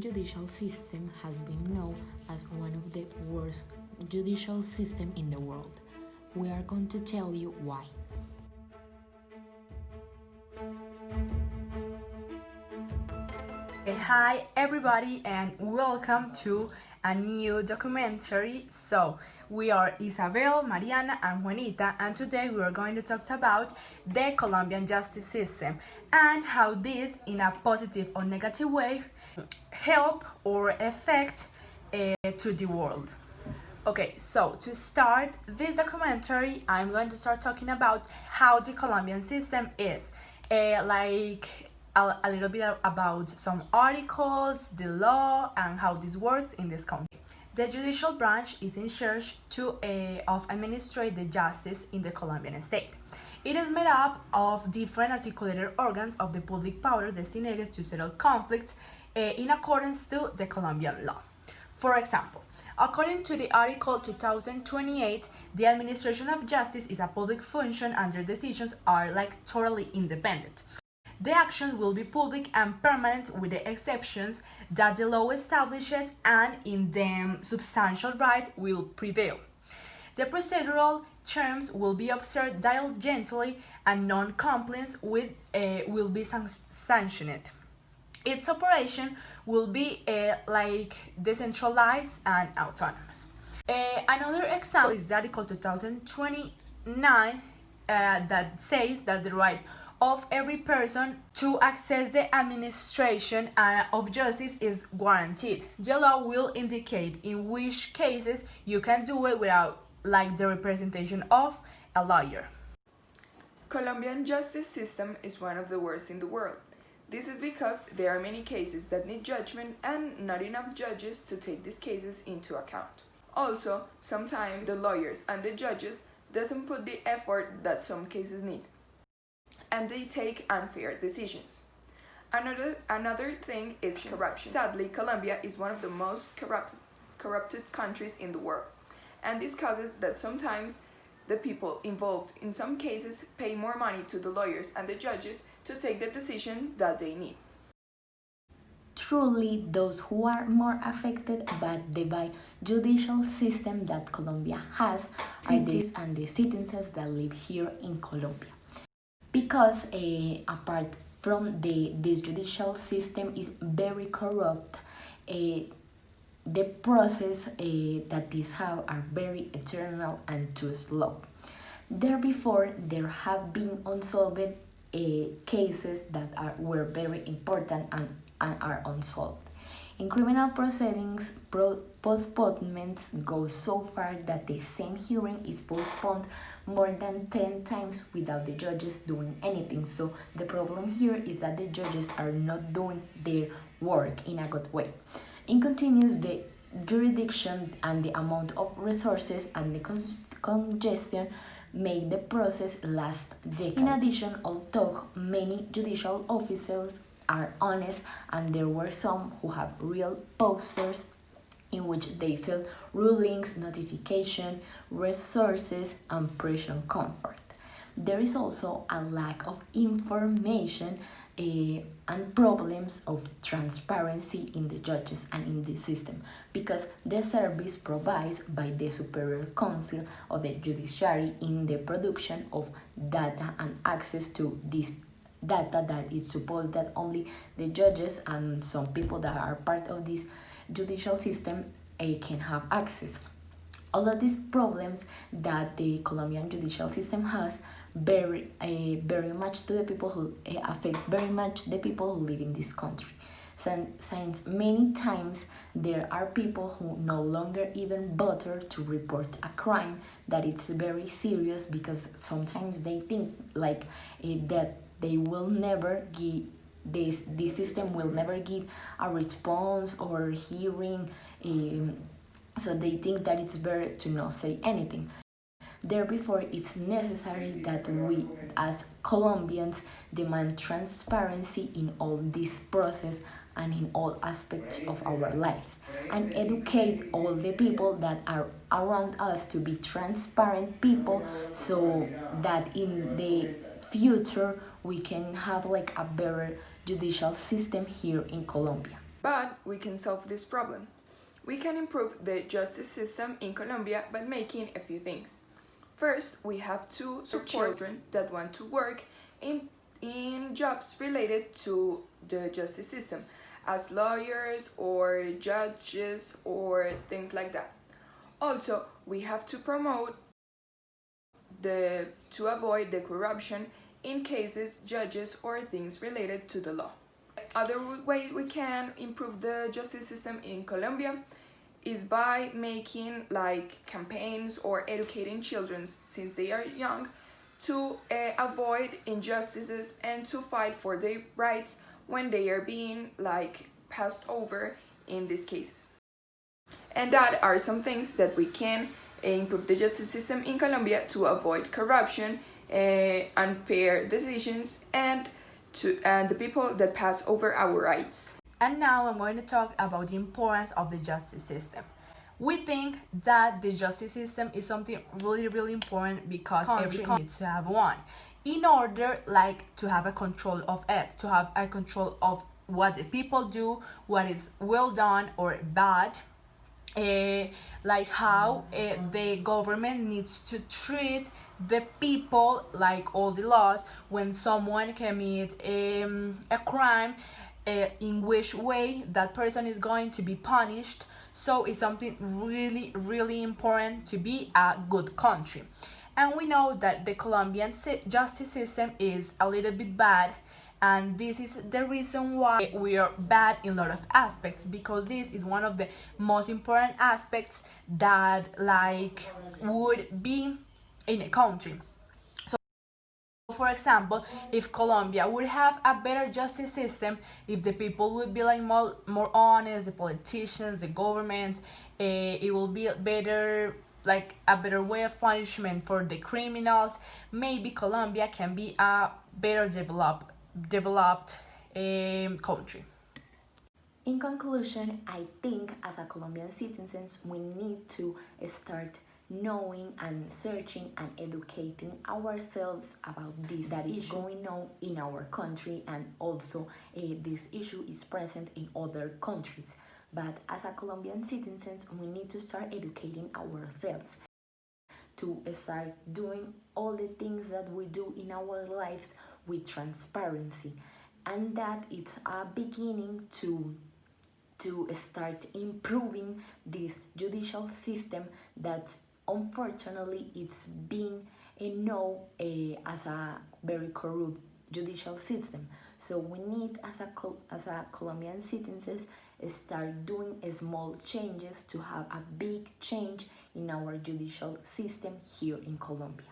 judicial system has been known as one of the worst judicial systems in the world. We are going to tell you why. Hi everybody and welcome to a new documentary. So we are Isabel, Mariana and Juanita, and today we are going to talk about the Colombian justice system and how this, in a positive or negative way, help or affect to the world. Okay, so to start this documentary, I'm going to start talking about how the Colombian system is. A little bit about some articles, the law, and how this works in this country. The judicial branch is in charge of administrate the justice in the Colombian state. It is made up of different articulated organs of the public power designated to settle conflicts in accordance to the Colombian law. For example, according to the Article 2028, the administration of justice is a public function and their decisions are totally independent. The actions will be public and permanent with the exceptions that the law establishes, and in them substantial right will prevail. The procedural terms will be observed diligently and non-compliance will be sanctioned. Its operation will be decentralized and autonomous. Another example is the Article 2029 that says that the right of every person to access the administration of justice is guaranteed. The law will indicate in which cases you can do it without the representation of a lawyer. Colombian justice system is one of the worst in the world. This is because there are many cases that need judgment and not enough judges to take these cases into account. Also, sometimes the lawyers and the judges doesn't put the effort that some cases need, and they take unfair decisions. Another thing is corruption. Sadly, Colombia is one of the most corrupted countries in the world, and this causes that sometimes the people involved in some cases pay more money to the lawyers and the judges to take the decision that they need. Truly, those who are more affected by the judicial system that Colombia has are these and the citizens that live here in Colombia. Because apart from this judicial system is very corrupt, the process that these have are very eternal and too slow. Therefore, there have been unsolved cases that were very important and are unsolved. In criminal proceedings, postponements go so far that the same hearing is postponed more than 10 times without the judges doing anything. So the problem here is that the judges are not doing their work in a good way. It continues the jurisdiction and the amount of resources and the congestion make the process last decades. In addition, although many judicial officers are honest, and there were some who have real posters in which they sell rulings, notification, resources, and prison comfort. There is also a lack of information and problems of transparency in the judges and in the system, because the service provided by the Superior Council of the Judiciary in the production of data and access to this data that it's supposed that only the judges and some people that are part of this judicial system can have access. All of these problems that the Colombian judicial system has very much to the people who affect very much the people who live in this country. Since many times there are people who no longer even bother to report a crime that it's very serious, because sometimes they think that they will never give this system will never give a response or hearing, so they think that it's better to not say anything. Therefore, it's necessary that we as Colombians demand transparency in all this process and in all aspects of our lives, and educate all the people that are around us to be transparent people, so that in the future we can have a better judicial system here in Colombia. But we can solve this problem. We can improve the justice system in Colombia by making a few things. First, we have to support children that want to work in jobs related to the justice system, as lawyers or judges or things like that. Also, we have to promote to avoid the corruption in cases, judges, or things related to the law. Other way we can improve the justice system in Colombia is by making like campaigns or educating children since they are young to avoid injustices and to fight for their rights when they are being like passed over in these cases. And that are some things that we can improve the justice system in Colombia to avoid corruption, unfair decisions, and the people that pass over our rights. And now I'm going to talk about the importance of the justice system. We think that the justice system is something really important because every country needs to have one in order to have a control of it, to have a control of what the people do, what is well done or bad, like how the government needs to treat the people, like all the laws when someone commits a crime, in which way that person is going to be punished. So it's something really important to be a good country. And we know that the Colombian justice system is a little bit bad, and this is the reason why we are bad in a lot of aspects, because this is one of the most important aspects that would be in a country. So for example, if Colombia would have a better justice system, if the people would be more honest, the politicians, the government, it will be better, like a better way of punishment for the criminals. Maybe Colombia can be a better developed country. In conclusion, I think as a Colombian citizens, we need to start knowing and searching and educating ourselves about this that is going on in our country, and also this issue is present in other countries. But as a Colombian citizens, we need to start educating ourselves to start doing all the things that we do in our lives with transparency, and that it's a beginning to start improving this judicial system that unfortunately it's being known as a very corrupt judicial system. So we need as a Colombian citizens start doing small changes to have a big change in our judicial system here in Colombia.